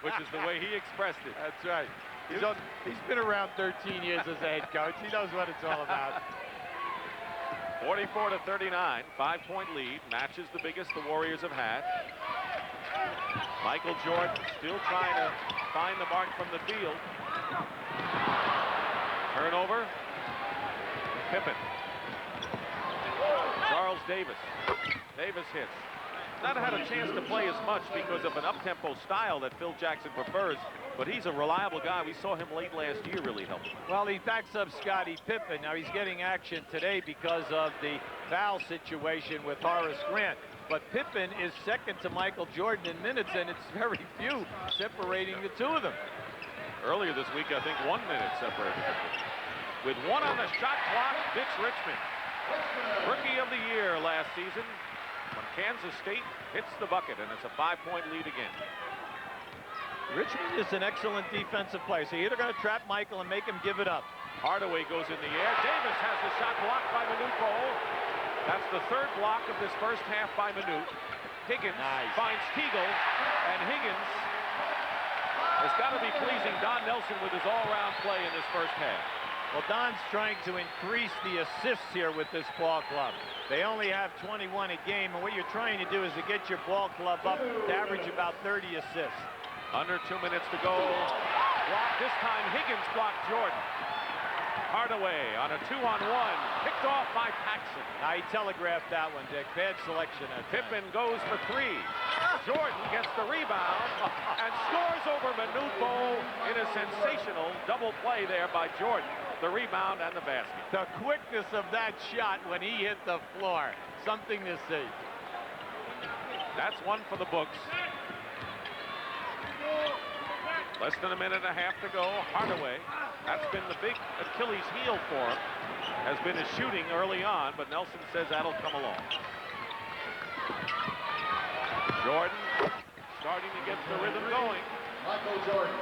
which is the way he expressed it. That's right. He's been around 13 years as a head coach. He knows what it's all about. 44-39, 5-point lead, matches the biggest the Warriors have had. Michael Jordan still trying to find the mark from the field. Turnover. Pippen. Charles Davis. Davis hits. Not had a chance to play as much because of an up-tempo style that Phil Jackson prefers, but he's a reliable guy. We saw him late last year really help him. Well, he backs up Scottie Pippen. Now he's getting action today because of the foul situation with Horace Grant. But Pippen is second to Michael Jordan in minutes, and it's very few separating the two of them. Earlier this week, I think 1 minute separated them. With one on the shot clock, Mitch Richmond. Rookie of the year last season when Kansas State hits the bucket, and it's a 5-point lead again. Richmond is an excellent defensive player, so you're either going to trap Michael and make him give it up. Hardaway goes in the air. Davis has the shot blocked by Manute Bol. That's the third block of this first half by Manute. Higgins finds Teagle, and Higgins has got to be pleasing Don Nelson with his all-around play in this first half. Well, Don's trying to increase the assists here with this ball club. They only have 21 a game, and what you're trying to do is to get your ball club up to average about 30 assists. Under 2 minutes to go. Block this time. Higgins blocked Jordan. Hardaway on a 2-on-1. Picked off by Paxson. Now he telegraphed that one, Dick. Bad selection at Pippen goes for 3. Jordan gets the rebound and scores over Manute Bol in a sensational double play there by Jordan. The rebound and the basket. The quickness of that shot when he hit the floor. Something to see. That's one for the books. Less than a minute and a half to go. Hardaway, that's been the big Achilles heel for him, has been his shooting early on, but Nelson says that'll come along. Jordan starting to get the rhythm going. Michael Jordan.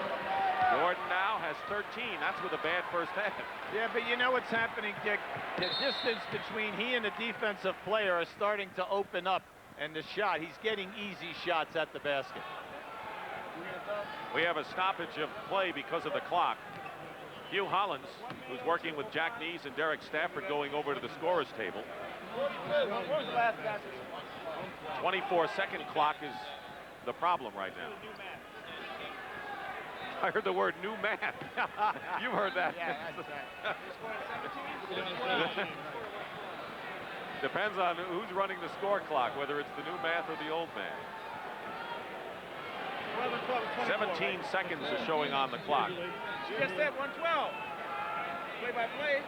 Jordan now has 13. That's with a bad first half. Yeah, but you know what's happening, Dick? The distance between he and the defensive player are starting to open up, and the shot, he's getting easy shots at the basket. We have a stoppage of play because of the clock. Hugh Hollins, who's working with Jack Nees and Derek Stafford, going over to the scorer's table. 24-second clock is the problem right now. I heard the word new math. You heard that. Yeah, Depends on who's running the score clock, whether it's the new math or the old math. 17 seconds is showing on the clock. You just said 112. Play by play.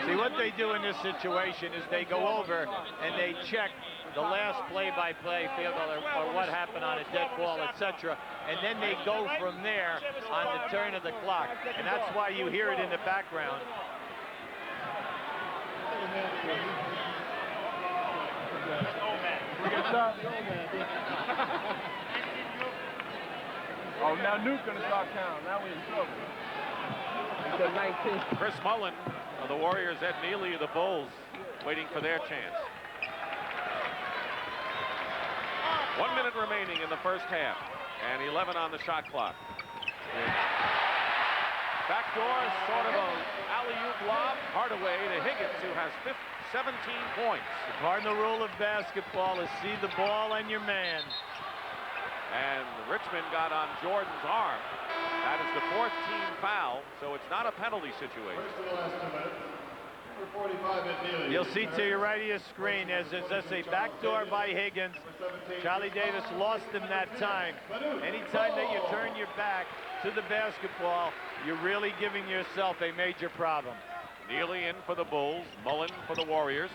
See, what they do in this situation is they go over and they check the last play-by-play field or what happened on a dead ball, etc. And then they go from there on the turn of the clock. And that's why you hear it in the background. Oh, now Nuke gonna start counting. Now we're in trouble. He's got 19. Chris Mullin of the Warriors, Ed Neely of the Bulls, waiting for their chance. 1 minute remaining in the first half, and 11 on the shot clock. Backdoor, sort of a alley-oop lob. Hardaway to Higgins, who has 17 points. The cardinal rule of basketball is see the ball and your man. And Richmond got on Jordan's arm. That is the 4th team foul, so it's not a penalty situation. You'll see to your right of your screen as it's a backdoor by Higgins. Charlie Davis lost him that time. Anytime that you turn your back to the basketball, you're really giving yourself a major problem. Neely in for the Bulls, Mullin for the Warriors.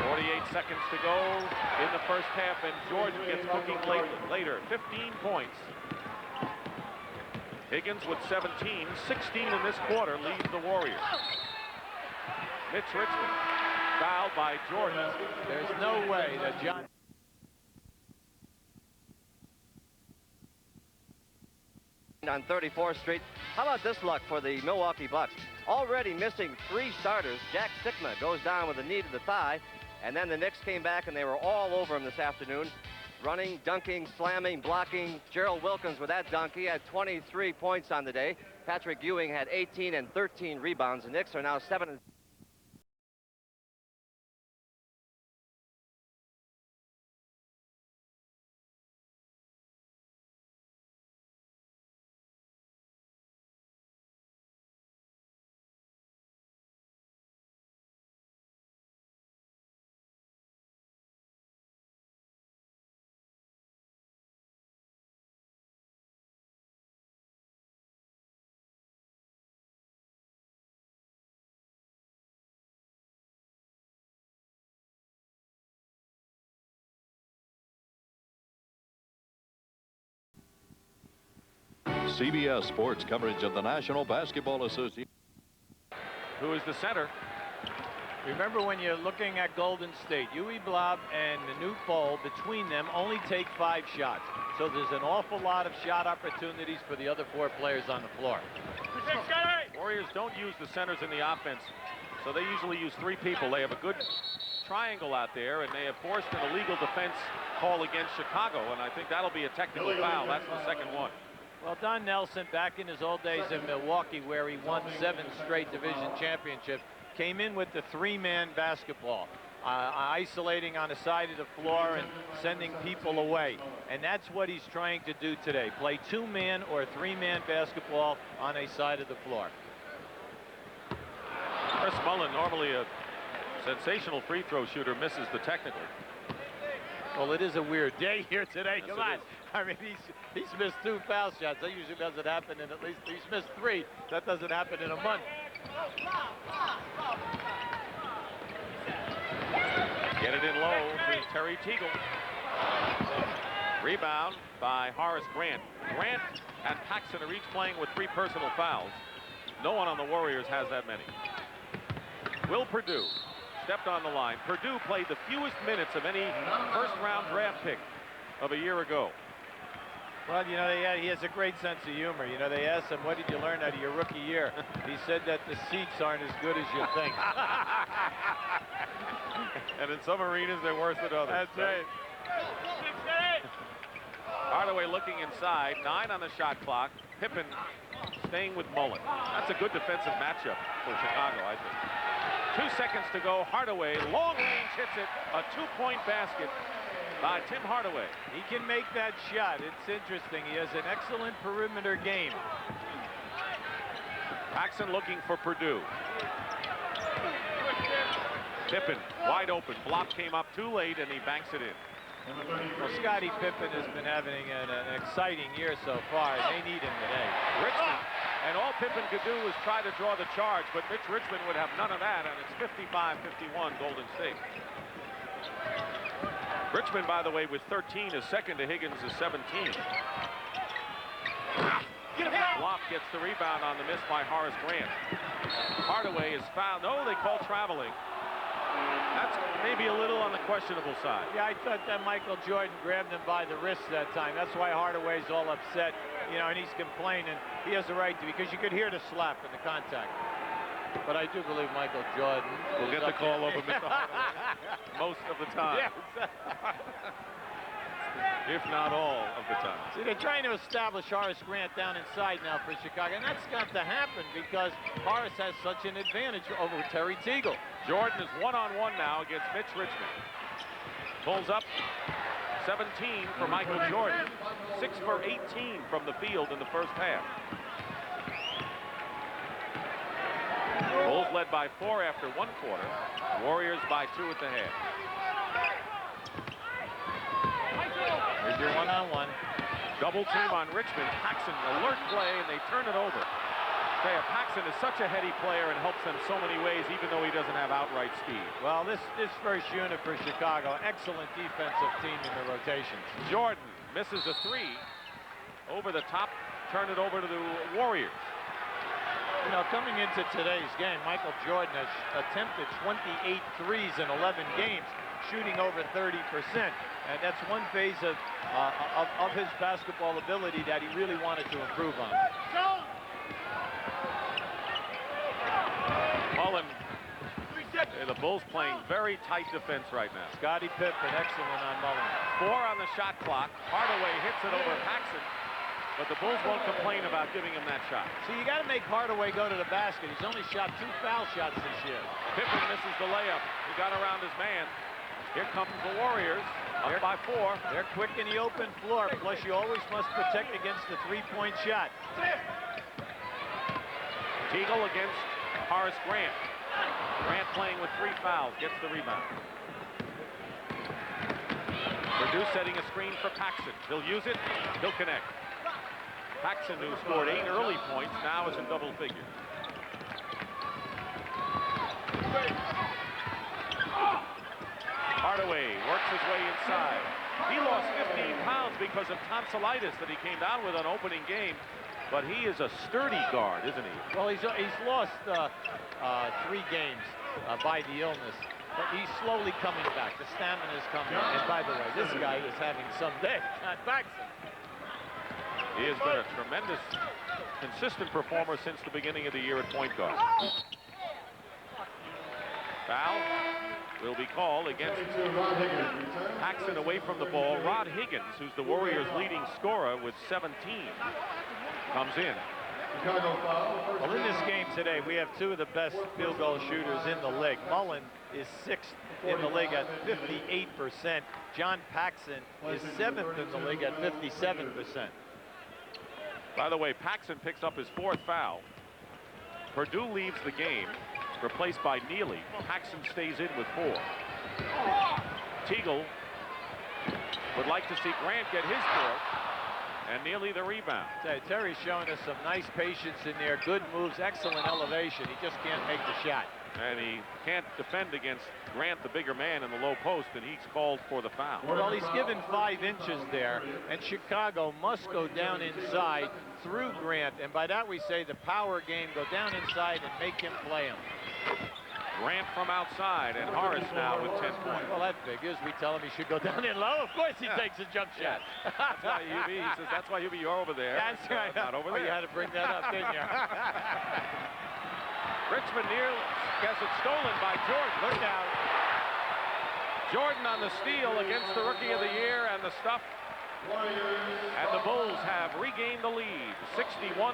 48 seconds to go in the first half, and Jordan gets cooking later. 15 points. Higgins with 17, 16 in this quarter leads the Warriors. Mitch Richmond fouled by Jordan. There's no way that John... On 34th Street. How about this luck for the Milwaukee Bucks? Already missing 3 starters. Jack Stickma goes down with a knee to the thigh, and then the Knicks came back and they were all over him this afternoon. running, dunking, slamming, blocking. Gerald Wilkins with that dunk. He had 23 points on the day. Patrick Ewing had 18 and 13 rebounds. The Knicks are now 7 and CBS Sports coverage of the National Basketball Association. Who is the center? Remember, when you're looking at Golden State, Huey Blob and the new Paul, between them only take 5 shots. So there's an awful lot of shot opportunities for the other 4 players on the floor. Warriors don't use the centers in the offense, so they usually use 3 people. They have a good triangle out there, and they have forced an illegal defense call against Chicago, and I think that'll be a technical foul. That's the second one. Well, Don Nelson, back in his old days in Milwaukee, where he won 7 straight division championships, came in with the 3-man basketball, isolating on the side of the floor and sending people away. And that's what he's trying to do today. Play 2-man or 3-man basketball on a side of the floor. Chris Mullin, normally a sensational free throw shooter, misses the technical. Well, it is a weird day here today. Yes, Come on. I mean, he's missed 2 foul shots. That usually doesn't happen in at least, he's missed 3. That doesn't happen in a month. Get it in low to Terry Teagle. Rebound by Horace Grant. Grant and Paxson are each playing with 3 personal fouls. No one on the Warriors has that many. Will Perdue stepped on the line. Perdue played the fewest minutes of any first-round draft pick of a year ago. Well, you know, he has a great sense of humor. You know, they asked him, what did you learn out of your rookie year? He said that the seats aren't as good as you think. And in some arenas, they're worse than others. That's right. Hardaway looking inside. 9 on the shot clock. Pippen staying with Mullen. That's a good defensive matchup for Chicago, I think. 2 seconds to go. Hardaway, long range, hits it. A 2-point basket by Tim Hardaway. He can make that shot. It's interesting. He has an excellent perimeter game. Paxson looking for Perdue. Pippen wide open. Block came up too late, and he banks it in. Well, Scottie Pippen has been having an exciting year so far, and they need him today. Richmond, and all Pippen could do was try to draw the charge, but Mitch Richmond would have none of that, and it's 55-51 Golden State. Richmond, by the way, with 13 is second to Higgins' 17. Block gets the rebound on the miss by Horace Grant. Hardaway is fouled. No, they call traveling. That's maybe a little on the questionable side. Yeah, I thought that Michael Jordan grabbed him by the wrist that time. That's why Hardaway's all upset, you know, and he's complaining. He has a right to, because you could hear the slap in the contact. But I do believe Michael Jordan will get the call over Mr. Hardaway most of the time. Yes. If not all of the time. See, they're trying to establish Horace Grant down inside now for Chicago, and that's got to happen because Horace has such an advantage over Terry Teagle. Jordan is one-on-one now against Mitch Richmond. Pulls up 17 for Michael Jordan. 6 for 18 from the field in the first half. Bulls led by 4 after 1 quarter. Warriors by 2 at the half. Here's your one-on-one. Double team on Richmond. Paxson, alert play, and they turn it over. Paxson is such a heady player and helps them so many ways, even though he doesn't have outright speed. Well, this first unit for Chicago, excellent defensive team in the rotations. Jordan misses a 3. Over the top, turn it over to the Warriors. You know, coming into today's game, Michael Jordan has attempted 28 threes in 11 games, shooting over 30%. And that's one phase of his basketball ability that he really wanted to improve on. Mullen The Bulls playing very tight defense right now. Scottie Pippen, excellent on Mullen. 4 on the shot clock. Hardaway hits it over Paxson, but the Bulls won't complain about giving him that shot. See, you got to make Hardaway go to the basket. He's only shot 2 foul shots this year. Pippen misses the layup. He got around his man. Here comes the Warriors, up by 4. They're quick in the open floor, plus you always must protect against the three-point shot. Teagle against Horace Grant. Grant playing with 3 fouls, gets the rebound. Purdue setting a screen for Paxson. He'll use it, he'll connect. Paxson, who scored 8 early points, now is in double figures. Hardaway works his way inside. He lost 15 pounds because of tonsillitis that he came down with on opening game. But he is a sturdy guard, isn't he? Well, he's lost 3 games by the illness, but he's slowly coming back. The stamina's coming. And by the way, this guy is having some day. Not Paxson. He has been a tremendous, consistent performer since the beginning of the year at point guard. Foul will be called against Paxson away from the ball. Rod Higgins, who's the Warriors' leading scorer with 17, comes in. Well, in this game today, we have 2 of the best field goal shooters in the league. Mullen is 6th in the league at 58%. John Paxson is 7th in the league at 57%. By the way, Paxson picks up his 4th foul. Purdue leaves the game, replaced by Neely. Paxson stays in with 4. Teagle would like to see Grant get his 4th, and Neely the rebound. Terry's showing us some nice patience in there. Good moves, excellent elevation. He just can't make the shot. And he can't defend against Grant, the bigger man, in the low post, and he's called for the foul. Well, he's given 5 inches there, and Chicago must go down inside through Grant. And by that we say the power game, go down inside and make him play him. Grant from outside, and Horace now with 10 points. Well, that figures. We tell him he should go down in low. Of course he takes a jump shot. That's why Hubie, he says, that's why Hubie, you're over there. That's right. Not over there. You had to bring that up, didn't you? Richmond near gets it stolen by Jordan. Look out. Jordan on the steal against the Rookie of the Year and the stuff. And the Bulls have regained the lead, 61-59.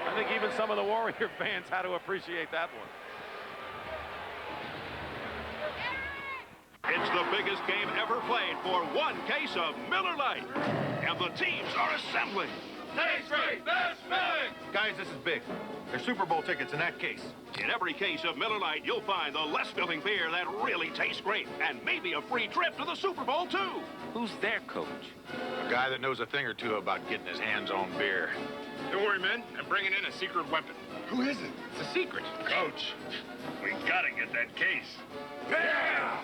I think even some of the Warrior fans had to appreciate that one. It's the biggest game ever played for one case of Miller Lite. And the teams are assembling. Taste great, best filling! Guys, this is big. There's Super Bowl tickets in that case. In every case of Miller Lite, you'll find the less filling beer that really tastes great. And maybe a free trip to the Super Bowl, too. Who's their coach? A guy that knows a thing or two about getting his hands on beer. Don't worry, men. I'm bringing in a secret weapon. Who is it? It's a secret. Coach, we gotta get that case. Yeah!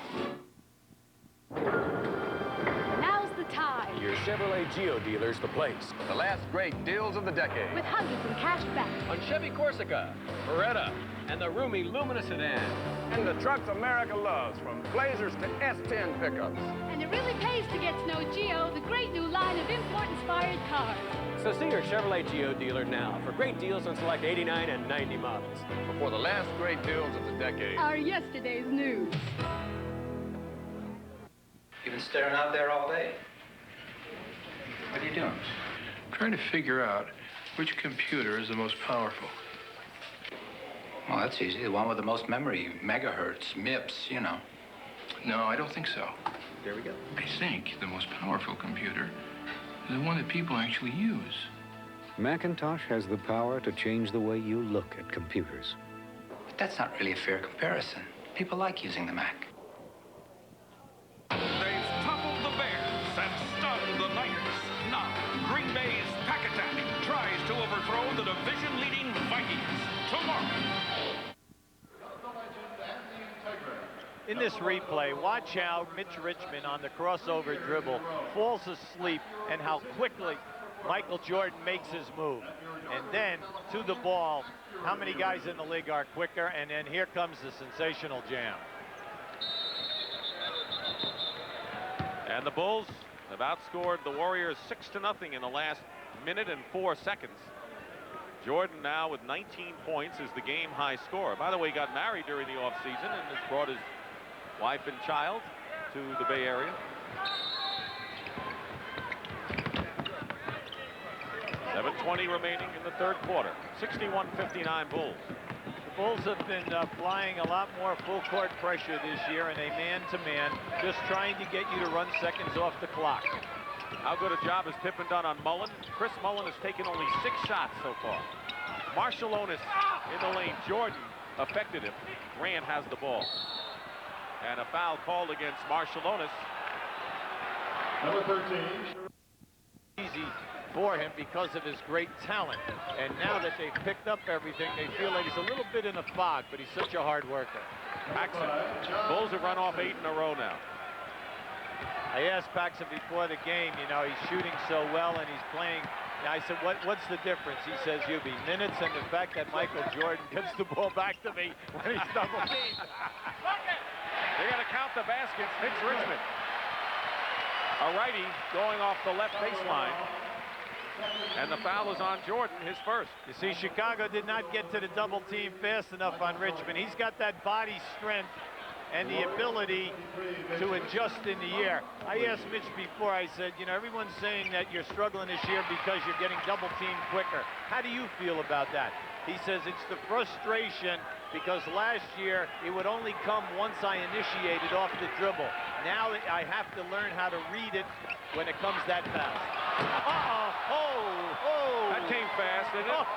Now's the time. Your Chevrolet Geo dealer's the place. The last great deals of the decade. With hundreds in cash back. On Chevy Corsica, Beretta, and the roomy Lumina sedan. And the trucks America loves, from Blazers to S10 pickups. And it really pays to get to know Geo, the great new line of import-inspired cars. So see your Chevrolet Geo dealer now for great deals on select 89 and 90 models. Before the last great deals of the decade. Our yesterday's news. You've been staring out there all day. What are you doing? Trying to figure out which computer is the most powerful. Well, that's easy. The one with the most memory, megahertz, MIPS, you know. No, I don't think so. There we go. I think the most powerful computer is the one that people actually use. Macintosh has the power to change the way you look at computers. But that's not really a fair comparison. People like using the Mac. They've toppled the Bears and stunned the Niners. Now, Green Bay's Pack Attack tries to overthrow the division-leading Vikings tomorrow. In this replay, watch how Mitch Richmond on the crossover dribble falls asleep and how quickly Michael Jordan makes his move. And then to the ball, how many guys in the league are quicker? And then here comes the sensational jam. And the Bulls have outscored the Warriors 6-0 in the last minute and 4 seconds. Jordan now with 19 points is the game high scorer. By the way, he got married during the offseason and has brought his wife and child to the Bay Area. 7:20 remaining in the third quarter. 61-59 Bulls. The Bulls have been applying a lot more full court pressure this year in a man-to-man, just trying to get you to run seconds off the clock. How good a job has Pippen done on Mullen? Chris Mullen has taken only 6 shots so far. Marshallonis in the lane. Jordan affected him. Grant has the ball. And a foul called against Marshallonis. Number 13. Easy for him because of his great talent. And now that they've picked up everything, they feel like he's a little bit in a fog, but he's such a hard worker. Paxson. Bulls have run off 8 in a row now. I asked Paxson before the game, you know, he's shooting so well and he's playing. I said, what's the difference? He says, Hubie, minutes and the fact that Michael Jordan gets the ball back to me when he's double teamed. They're going to count the baskets. Mitch Richmond. A righty going off the left baseline. And the foul is on Jordan, his first. You see, Chicago did not get to the double team fast enough on Richmond. He's got that body strength and the ability to adjust in the air. I asked Mitch before, I said, you know, everyone's saying that you're struggling this year because you're getting double teamed quicker. How do you feel about that? He says it's the frustration because last year it would only come once I initiated off the dribble. Now I have to learn how to read it when it comes that fast. That came fast, didn't it?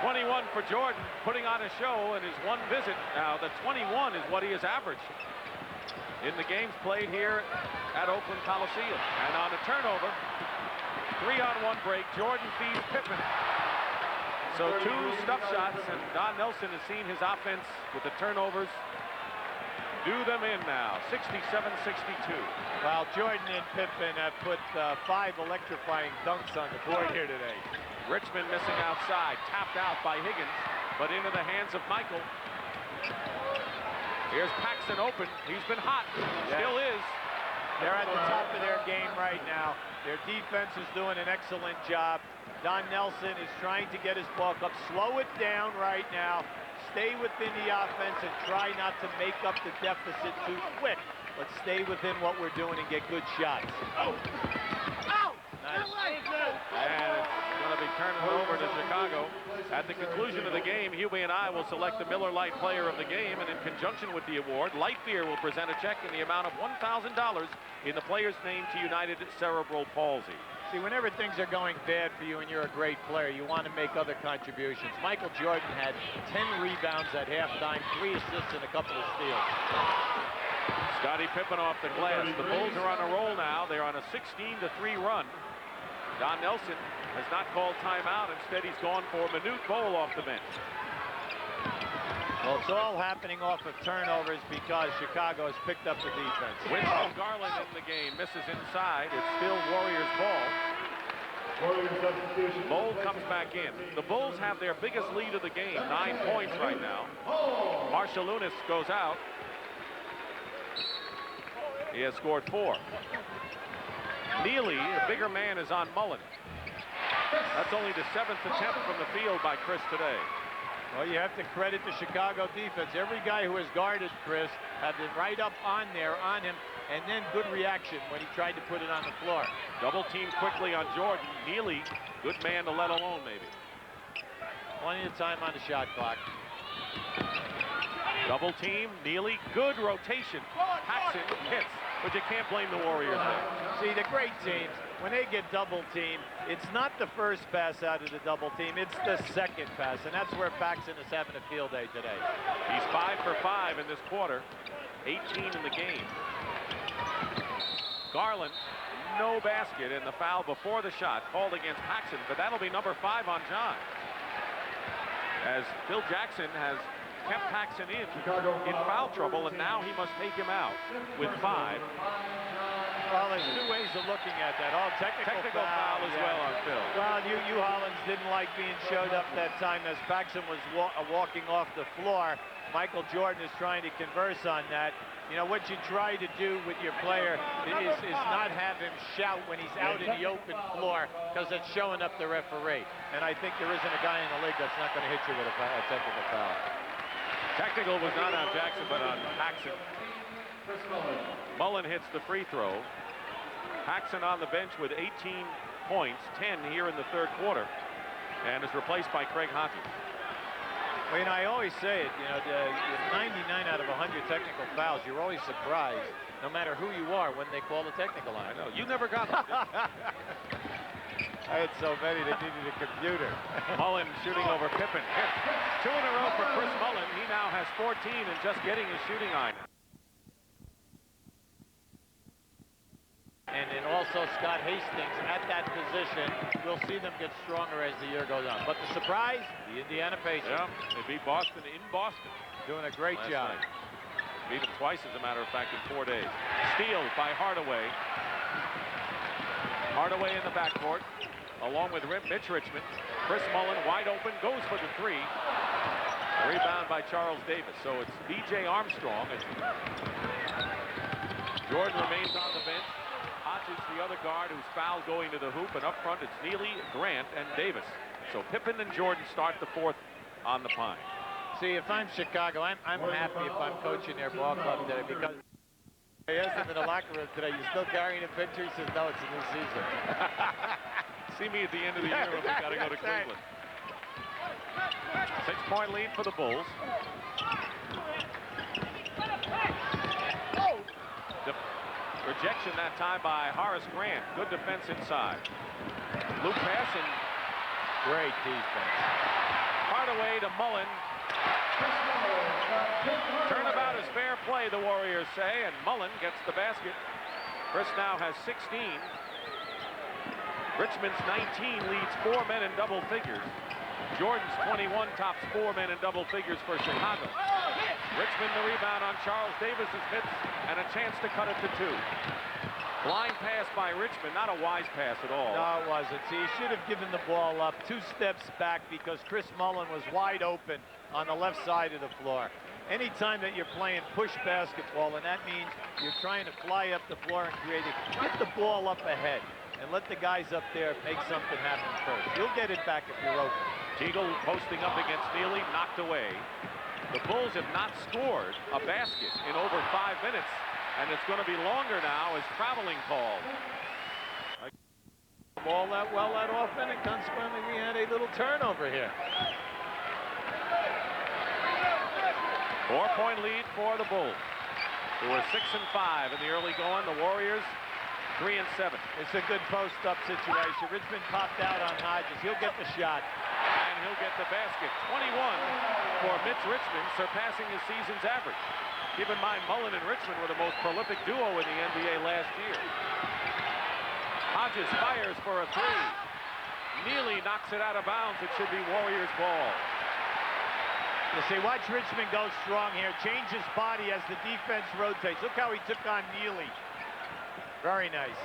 21 for Jordan, putting on a show in his one visit. Now, the 21 is what he has averaged in the games played here at Oakland Coliseum. And on a turnover, 3-on-1 break, Jordan feeds Pippen. So 2 stuff shots, and Don Nelson has seen his offense with the turnovers do them in now, 67-62. Well, Jordan and Pippen have put 5 electrifying dunks on the board here today. Richmond missing outside, tapped out by Higgins, but into the hands of Michael. Here's Paxson open. He's been hot. Still is. They're at the top of their game right now. Their defense is doing an excellent job. Don Nelson is trying to get his ball up. Slow it down right now. Stay within the offense and try not to make up the deficit too quick. But stay within what we're doing and get good shots. Nice. And it's going to be turning over to Chicago. At the conclusion of the game, Hubie and I will select the Miller Lite Player of the Game, and in conjunction with the award, Light Beer will present a check in the amount of $1,000 in the player's name to United Cerebral Palsy. See, whenever things are going bad for you and you're a great player, you want to make other contributions. Michael Jordan had 10 rebounds at halftime, 3 assists, and a couple of steals. Scottie Pippen off the glass. The Bulls are on a roll now. They're on a 16-3 run. Don Nelson has not called timeout. Instead, he's gone for Manute Bol off the bench. Well, it's all happening off of turnovers because Chicago has picked up the defense. Winston Garland in the game. Misses inside. It's still Warriors ball. Bol comes back in. The Bulls have their biggest lead of the game, 9 points right now. Marshallonis goes out. He has scored 4. Neely, a bigger man, is on Mullen. That's only the 7th attempt from the field by Chris today. Well, you have to credit the Chicago defense. Every guy who has guarded Chris had been right up on there on him, and then good reaction when he tried to put it on the floor. Double team quickly on Jordan. Neely, good man to let alone, maybe. Plenty of time on the shot clock. Double team, Neely, good rotation. Paxson hits, but you can't blame the Warriors there. See, the great teams, when they get double teamed, it's not the first pass out of the double team, it's the second pass, and that's where Paxson is having a field day today. He's 5 for 5 in this quarter, 18 in the game. Garland, no basket, and the foul before the shot called against Paxson, but that'll be number 5 on John. As Phil Jackson has kept Paxson in foul trouble, and now he must take him out with 5. Well, there's 2 ways of looking at that. All technical foul as well on Phil. Well, you Hollins didn't like being showed up that time as Paxson was walking off the floor. Michael Jordan is trying to converse on that. You know, what you try to do with your player is not have him shout when he's out in the open floor, because it's showing up the referee. And I think there isn't a guy in the league that's not going to hit you with a technical foul. Technical was not on Jackson, but on Paxson. Mullen hits the free throw. Paxson on the bench with 18 points, 10 here in the third quarter, and is replaced by Craig Hodges. Well, you know, I always say it, you know, 99 out of 100 technical fouls, you're always surprised, no matter who you are, when they call the technical on. I know. You never got them. I had so many that needed a computer. Mullen shooting over Pippen. Hits. 2 in a row for Chris Mullen. He now has 14 and just getting his shooting eye. And then also Scott Hastings at that position. We'll see them get stronger as the year goes on. But the surprise, the Indiana Pacers. Yeah, they beat Boston in Boston. Doing a great job. Night. Beat them twice, as a matter of fact, in 4 days. Steal by Hardaway. Hardaway in the backcourt, along with Mitch Richmond. Chris Mullen wide open, goes for the three. Rebound by Charles Davis. So it's B.J. Armstrong. Jordan remains on the bench. Hodges, the other guard, who's fouled going to the hoop, and up front it's Neely, Grant, and Davis. So Pippen and Jordan start the fourth on the Pine. See, if I'm Chicago, I'm happy if I'm coaching their ball club today, because I asked him in the locker room today, you still carrying a picture? He says, no, it's a new season. See me at the end of the year when we got to go to Cleveland. 6-point lead for the Bulls. Rejection that time by Horace Grant. Good defense inside. Loop pass and great defense. Hardaway to Mullen. Turnabout is fair play, the Warriors say, and Mullen gets the basket. Chris now has 16. Richmond's 19 leads 4 men in double figures. Jordan's 21 tops 4 men in double figures for Chicago. Richmond the rebound on Charles Davis's hits and a chance to cut it to 2. Blind pass by Richmond, not a wise pass at all. No, it wasn't. See, he should have given the ball up 2 steps back because Chris Mullen was wide open on the left side of the floor. Anytime that you're playing push basketball, and that means you're trying to fly up the floor and create it, get the ball up ahead and let the guys up there make something happen first. You'll get it back if you're open. Teagle posting up against Neely, knocked away. The Bulls have not scored a basket in over 5 minutes, and it's going to be longer now as traveling called. Ball that well that often, and consequently we had a little turnover here. 4-point lead for the Bulls, who are 6 and 5 in the early going. The Warriors 3 and 7. It's a good post-up situation. Richmond popped out on Hodges. He'll get the shot. And he'll get the basket. 21 for Mitch Richmond, surpassing his season's average. Keep in mind, Mullen and Richmond were the most prolific duo in the NBA last year. Hodges fires for a 3. Neely knocks it out of bounds. It should be Warriors ball. You see, watch Richmond go strong here. Change his body as the defense rotates. Look how he took on Neely. Very nice.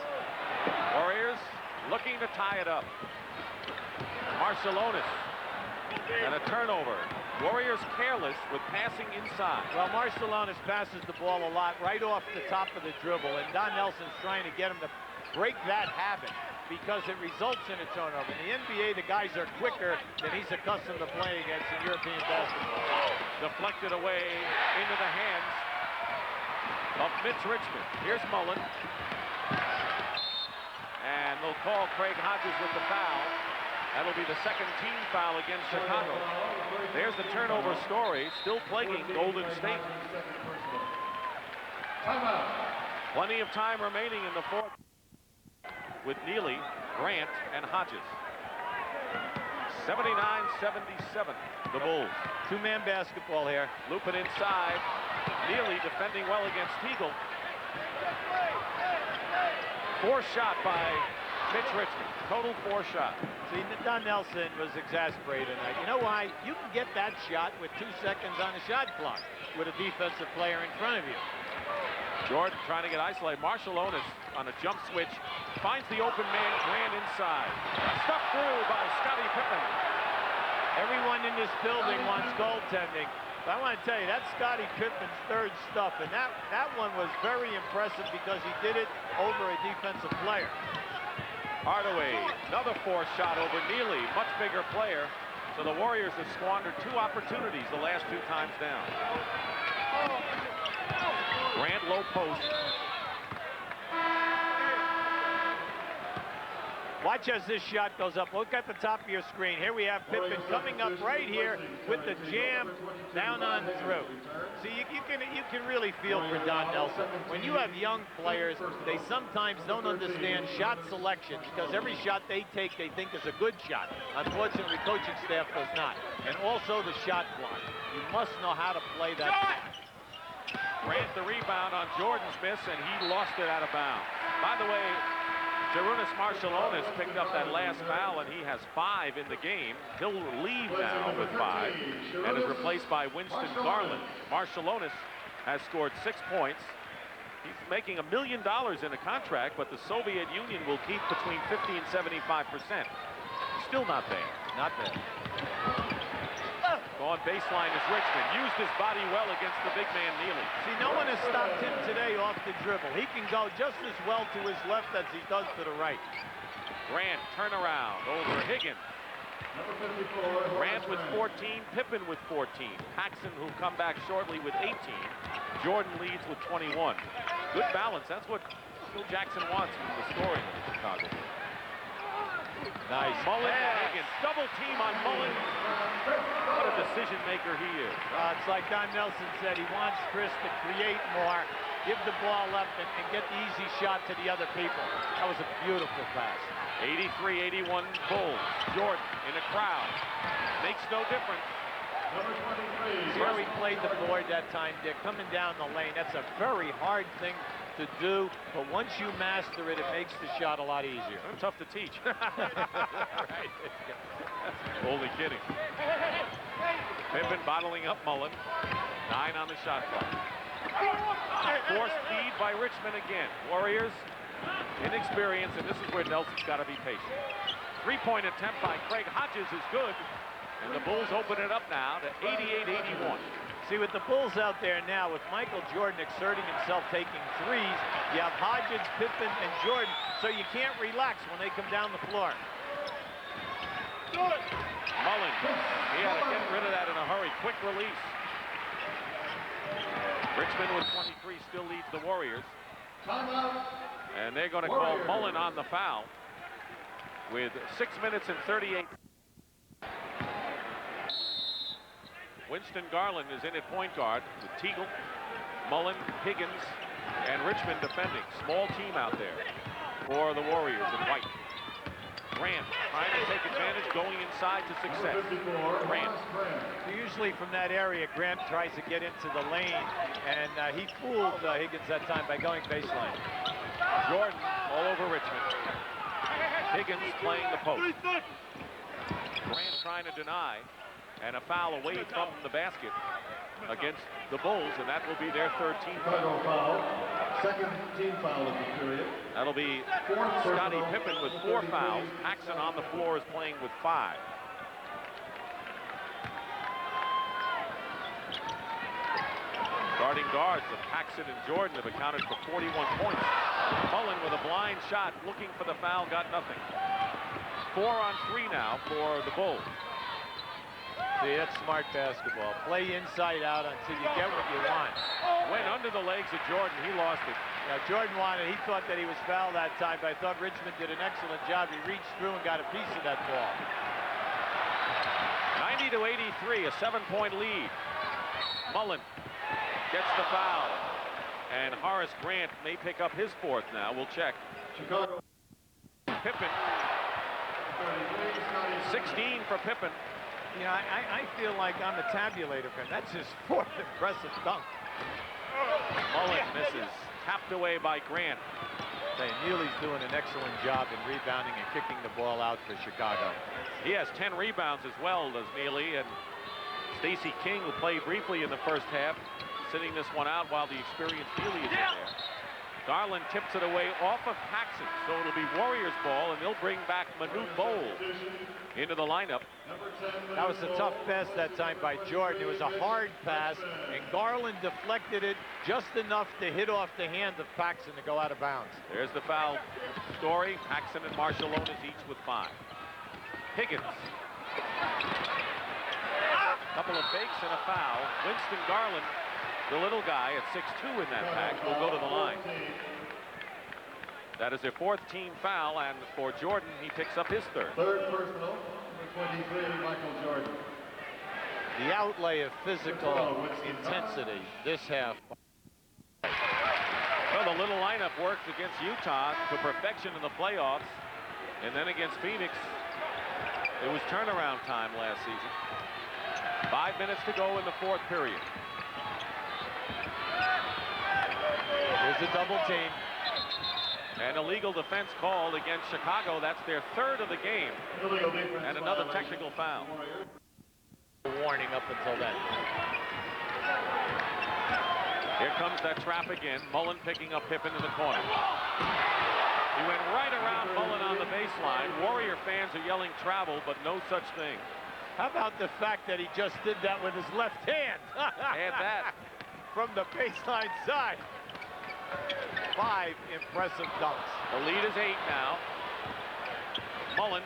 Warriors looking to tie it up. Marciulionis and a turnover. Warriors careless with passing inside. Well, Marciulionis passes the ball a lot right off the top of the dribble, and Don Nelson's trying to get him to break that habit because it results in a turnover. In the NBA, the guys are quicker than he's accustomed to playing against in European basketball. Deflected away into the hands of Mitch Richmond. Here's Mullen. And they'll call Craig Hodges with the foul. That'll be the second team foul against Chicago. There's the turnover story, still plaguing Golden State. Plenty of time remaining in the fourth with Neely, Grant, and Hodges. 79-77, the Bulls. 2-man basketball here. Looping inside. Neely defending well against Teagle. 4 shot by Mitch Richmond. Total 4 shot. See, Don Nelson was exasperated tonight. You know why? You can get that shot with 2 seconds on the shot clock with a defensive player in front of you. Jordan trying to get isolated. Marciulionis on a jump switch finds the open man, Grant inside. Stuffed through by Scottie Pippen. Everyone in this building wants goaltending. I want to tell you, that's Scottie Pippen's third stuff, and that one was very impressive because he did it over a defensive player. Hardaway, another forced shot over Neely, much bigger player. So the Warriors have squandered 2 opportunities the last 2 times down. Grant low post. Watch as this shot goes up. Look at the top of your screen. Here we have Pippen coming up right here with the jam down on through. See, you can really feel for Don Nelson. When you have young players, they sometimes don't understand shot selection because every shot they take, they think is a good shot. Unfortunately, coaching staff does not. And also the shot clock. You must know how to play that. Grant the rebound on Jordan's miss, and he lost it out of bounds. By the way, Jarunas Marciulionis picked up that last foul, and he has 5 in the game. He'll leave now with 5 and is replaced by Winston Garland. Marciulionis has scored 6 points. He's making $1 million in a contract, but the Soviet Union will keep between 50 and 75%. Still not there. Not there. On baseline is Richmond. Used his body well against the big man Neely. See, no one has stopped him today off the dribble. He can go just as well to his left as he does to the right. Grant turnaround over Higgins. Grant with 14, Pippen with 14. Paxson, who'll come back shortly with 18. Jordan leads with 21. Good balance. That's what Phil Jackson wants from the scoring of Chicago. Nice. Mullen and Higgins. Double team on Mullen. What a decision maker he is. It's like Don Nelson said, he wants Chris to create more, give the ball up, and get the easy shot to the other people. That was a beautiful pass. 83-81 Bulls. Jordan in a crowd. Makes no difference. See how he played the board that time, Dick, coming down the lane. That's a very hard thing to do, but once you master it, it makes the shot a lot easier. Tough to teach. Right. Only kidding. Pippen bottling up Mullen. 9 on the shot clock. Forced feed by Richmond again. Warriors, inexperienced, and this is where Nelson's got to be patient. 3-point attempt by Craig Hodges is good, and the Bulls open it up now to 88-81. See, with the Bulls out there now, with Michael Jordan exerting himself taking threes, you have Hodges, Pippen, and Jordan, so you can't relax when they come down the floor. Mullen, he had to get rid of that in a hurry. Quick release. Richmond with 23 still leads the Warriors. And they're going to call Mullen on the foul with 6 minutes and 38. Winston Garland is in at point guard with Teagle, Mullen, Higgins, and Richmond defending. Small team out there for the Warriors in white. Grant trying to take advantage, going inside to success. Grant. Usually from that area, Grant tries to get into the lane, and he fooled Higgins that time by going baseline. Jordan all over Richmond. Higgins playing the post. Grant trying to deny. And a foul away from the basket against the Bulls, and that will be their 3rd team foul. Second team foul of the period. That'll be Scottie Pippen with 4 fouls. Paxson on the floor is playing with 5. Starting guards of Paxson and Jordan have accounted for 41 points. Mullen with a blind shot, looking for the foul, got nothing. 4 on 3 now for the Bulls. See, that's smart basketball. Play inside out until you get what you want. Went under the legs of Jordan. He lost it. Yeah, Jordan wanted, he thought that he was fouled that time, but I thought Richmond did an excellent job. He reached through and got a piece of that ball. 90-83, a 7-point lead. Mullen gets the foul. And Horace Grant may pick up his 4th now. We'll check. Chicago. Pippen. 16 for Pippen. You know, I feel like I'm a tabulator for him. That's his 4th impressive dunk. Mullen misses. Tapped away by Grant. Neely's doing an excellent job in rebounding and kicking the ball out for Chicago. He has 10 rebounds as well, does Neely. And Stacey King, who played briefly in the first half, sitting this one out while the experienced Neely is in there. Garland tips it away off of Paxson, so it'll be Warriors ball, and they'll bring back Manute Bol into the lineup. That was a tough pass that time by Jordan. It was a hard pass, and Garland deflected it just enough to hit off the hand of Paxson to go out of bounds. There's the foul story. Paxson and Marshallonis each with 5. Higgins. Couple of fakes and a foul. Winston Garland, the little guy at 6'2" in that pack, will go to the line. That is their 4th team foul, and for Jordan, he picks up his 3rd. Third personal, number 23, Michael Jordan. The outlay of physical intensity this half. Well, the little lineup worked against Utah to perfection in the playoffs, and then against Phoenix, it was turnaround time last season. 5 minutes to go in the 4th period. Here's a double team. An illegal defense called against Chicago. That's their 3rd of the game. And another technical foul. Warning up until then. Here comes that trap again. Mullen picking up Pippen in the corner. He went right around Mullen on the baseline. Warrior fans are yelling travel, but no such thing. How about the fact that he just did that with his left hand? And that. From the baseline side. 5 impressive dunks. The lead is 8 now. Mullen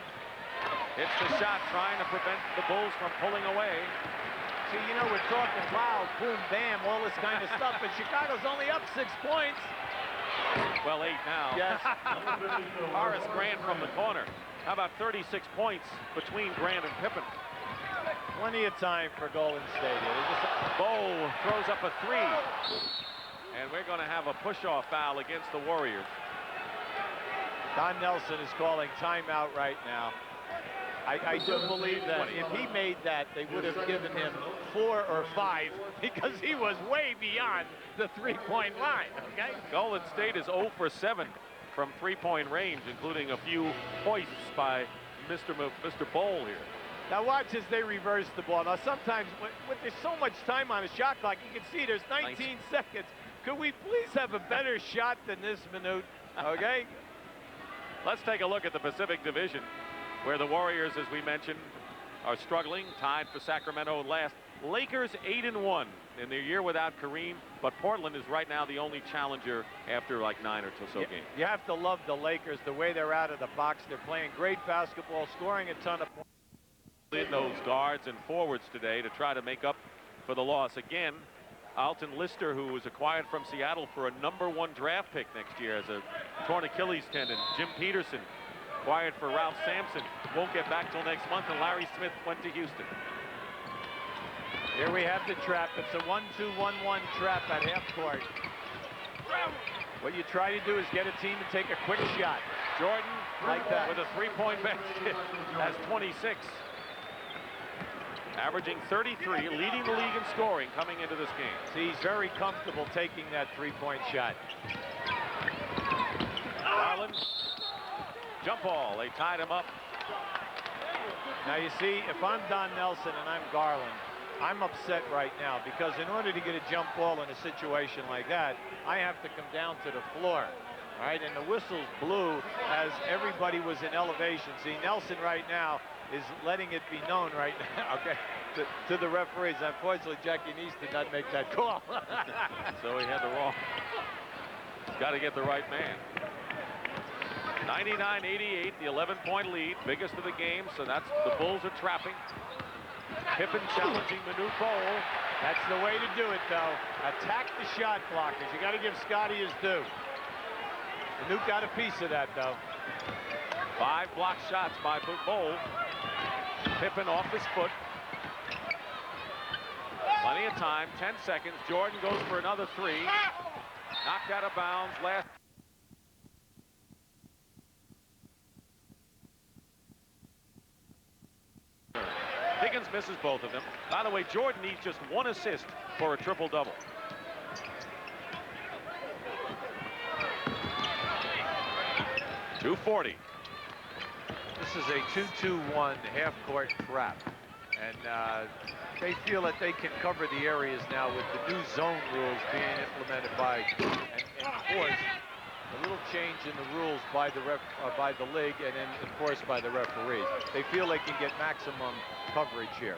hits the shot, trying to prevent the Bulls from pulling away. See, you know, we're talking loud, boom, bam, all this kind of stuff, but Chicago's only up 6 points. Well, 8 now. Yes. Horace Grant from the corner. How about 36 points between Grant and Pippen? Plenty of time for Golden State. Bol throws up a 3. And we're going to have a push-off foul against the Warriors. Don Nelson is calling timeout right now. I do believe that if he made that, they would have given him 4 or 5 because he was way beyond the 3-point line, okay? Golden State is 0 for 7 from 3-point range, including a few hoists by Mr. Bol here. Now watch as they reverse the ball. Now sometimes when there's so much time on a shot clock, you can see there's 19 seconds. Could we please have a better shot than this Manute, okay? Let's take a look at the Pacific Division, where the Warriors, as we mentioned, are struggling, tied for Sacramento last. Lakers 8-1 in their year without Kareem, but Portland is right now the only challenger after like 9 or so games. You have to love the Lakers, the way they're out of the box. They're playing great basketball, scoring a ton of points. In those guards and forwards today to try to make up for the loss. Again, Alton Lister, who was acquired from Seattle for a #1 draft pick next year as a torn Achilles tendon. Jim Peterson, acquired for Ralph Sampson, won't get back till next month, and Larry Smith went to Houston. Here we have the trap. It's a 1-2-1-1 trap at half court. What you try to do is get a team to take a quick shot. Jordan, like that, with a 3-point basket, has 26. Averaging 33, leading the league in scoring coming into this game. See, he's very comfortable taking that 3-point shot. Garland, jump ball, they tied him up. Now you see, if I'm Don Nelson and I'm Garland, I'm upset right now because in order to get a jump ball in a situation like that, I have to come down to the floor. All right, and the whistles blew as everybody was in elevation. See, Nelson right now is letting it be known right now, okay, to the referees. Unfortunately, Jackie Neese did not make that call. So he had the wrong. He's got to get the right man. 99-88, the 11-point lead, biggest of the game, so that's the Bulls are trapping. Pippen challenging Manute Bol. That's the way to do it, though. Attack the shot blockers. You got to give Scotty his due. Manute got a piece of that, though. 5 block shots by Bol. Pippen off his foot. Plenty of time, 10 seconds. Jordan goes for another 3. Knocked out of bounds last. Higgins misses both of them. By the way, Jordan needs just 1 assist for a triple-double. .240. This is a 2-2-1 half-court trap. And they feel that they can cover the areas now with the new zone rules being implemented by and enforced a little change in the rules by the league and then enforced by the referees. They feel they can get maximum coverage here.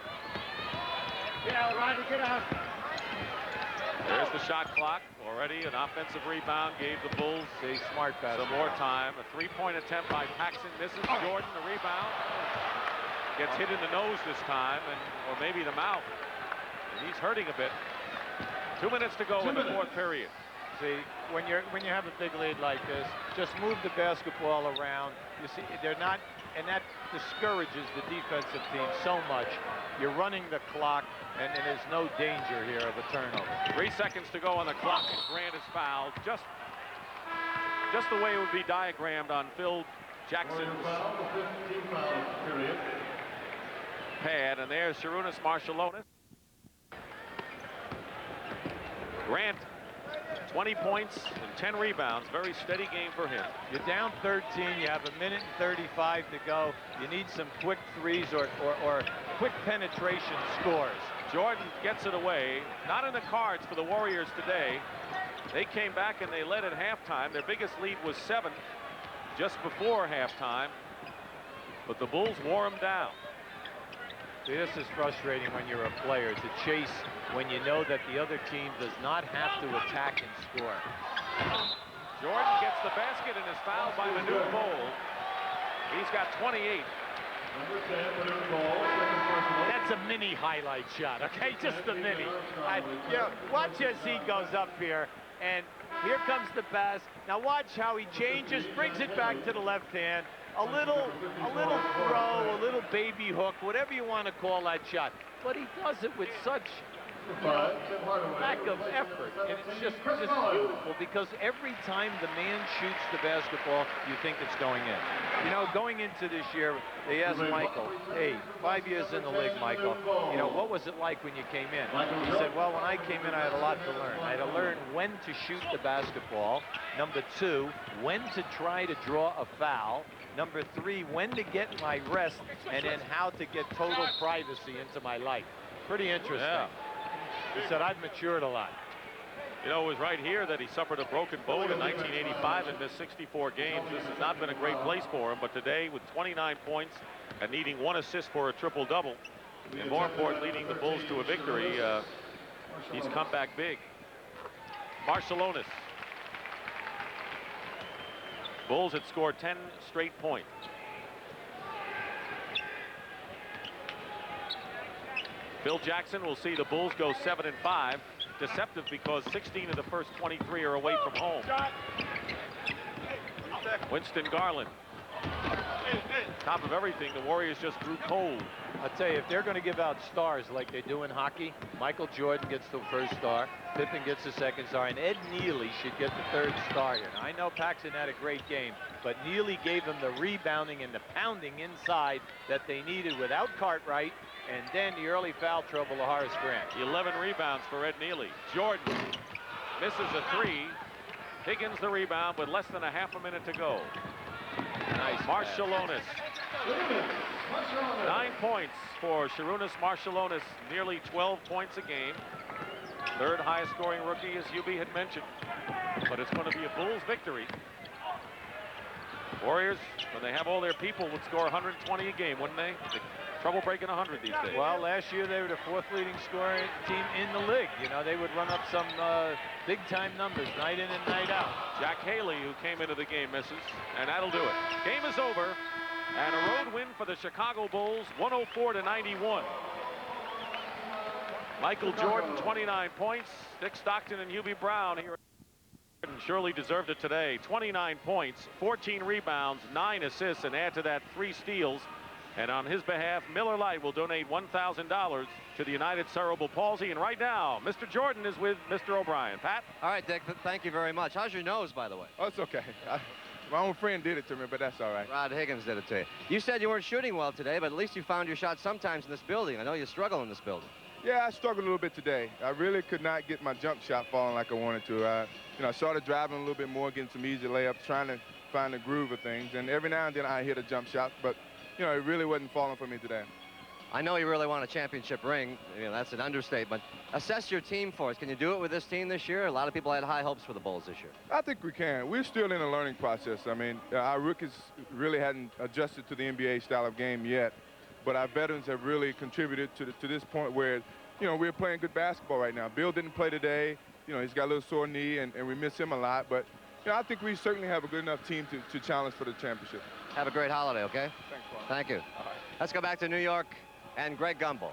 Yeah, Rodney, get out. There's the shot clock. Already an offensive rebound gave the Bulls smart some more time. A three-point attempt by Paxson misses. Jordan, the rebound. Gets hit in the nose this time, or maybe the mouth. And he's hurting a bit. 2 minutes to go in the fourth period. See, when you have a big lead like this, just move the basketball around. You see, they're not, and that discourages the defensive team so much. You're running the clock, and there's no danger here of a turnover. 3 seconds to go on the clock, and Grant is fouled. Just the way it would be diagrammed on Phil Jackson's pad. And there's Sharunas Marshallonis. Grant, 20 points and 10 rebounds. Very steady game for him. You're down 13. You have 1 minute and 35 to go. You need some quick threes or quick penetration scores. Jordan gets it away. Not in the cards for the Warriors today. They came back and they led at halftime. Their biggest lead was 7 just before halftime. But the Bulls wore them down. See, this is frustrating when you're a player to chase when you know that the other team does not have to attack and score. Jordan gets the basket and is fouled by Manute Bol. He's got 28. That's a mini highlight shot, okay? Just a mini. Watch as he goes up here, and here comes the pass. Now watch how he changes, brings it back to the left hand. A little throw, a little baby hook, whatever you want to call that shot. But he does it with such lack of effort. And it's just beautiful because every time the man shoots the basketball, you think it's going in. You know, going into this year, they asked Michael, hey, 5 years in the league, Michael, you know, what was it like when you came in? He said, well, when I came in, I had a lot to learn. I had to learn when to shoot the basketball. Number 2, when to try to draw a foul. Number 3, when to get my rest, and then how to get total privacy into my life. Pretty interesting. Yeah. He said, I've matured a lot. You know, it was right here that he suffered a broken bone in 1985 and missed 64 games. This has not been a great place for him, but today with 29 points and needing 1 assist for a triple-double, and more importantly, leading the Bulls to a victory, he's come back big. Marshallonis. Bulls had scored 10 straight points. Phil Jackson will see the Bulls go 7-5. Deceptive because 16 of the first 23 are away from home. Winston Garland. Top of everything, the Warriors just grew cold. I'll tell you, if they're going to give out stars like they do in hockey, Michael Jordan gets the first star, Pippen gets the second star, and Ed Neely should get the third star here. Now, I know Paxson had a great game, but Neely gave them the rebounding and the pounding inside that they needed without Cartwright, and then the early foul trouble of Horace Grant. 11 rebounds for Ed Neely. Jordan misses a 3. Higgins the rebound with less than a half a minute to go. Nice. Marshallonis. 9 points for Sharunas Marshallonis, nearly 12 points a game. Third highest scoring rookie, as Hubie had mentioned. But it's going to be a Bulls victory. Warriors, when they have all their people, would score 120 a game, wouldn't they? Trouble breaking 100 these days. Well, last year they were the 4th leading scoring team in the league. You know, they would run up some big-time numbers night in and night out. Jack Haley, who came into the game, misses, and that'll do it. Game is over, and a road win for the Chicago Bulls, 104-91. Michael Jordan, 29 points. Dick Stockton and Hubie Brown here. Surely deserved it today. 29 points, 14 rebounds, 9 assists, and add to that 3 steals. And on his behalf, Miller Lite will donate $1,000 to the United Cerebral Palsy. And right now, Mr. Jordan is with Mr. O'Brien. Pat? All right, Dick, thank you very much. How's your nose, by the way? Oh, it's okay. My own friend did it to me, but that's all right. Rod Higgins did it to you. You said you weren't shooting well today, but at least you found your shot sometimes in this building. I know you struggle in this building. Yeah, I struggled a little bit today. I really could not get my jump shot falling like I wanted to. You know, I started driving a little bit more, getting some easy layups, trying to find the groove of things. And every now and then I hit a jump shot, but you know, it really wasn't falling for me today. I know you really want a championship ring. You know, that's an understatement. Assess your team for us. Can you do it with this team this year? A lot of people had high hopes for the Bulls this year. I think we can. We're still in a learning process. I mean, our rookies really hadn't adjusted to the NBA style of game yet, but our veterans have really contributed to this point where, you know, we're playing good basketball right now. Bill didn't play today. You know, he's got a little sore knee, and we miss him a lot. But, you know, I think we certainly have a good enough team to challenge for the championship. Have a great holiday, okay? Thanks, Paul. Thank you. All right. Let's go back to New York and Greg Gumbel.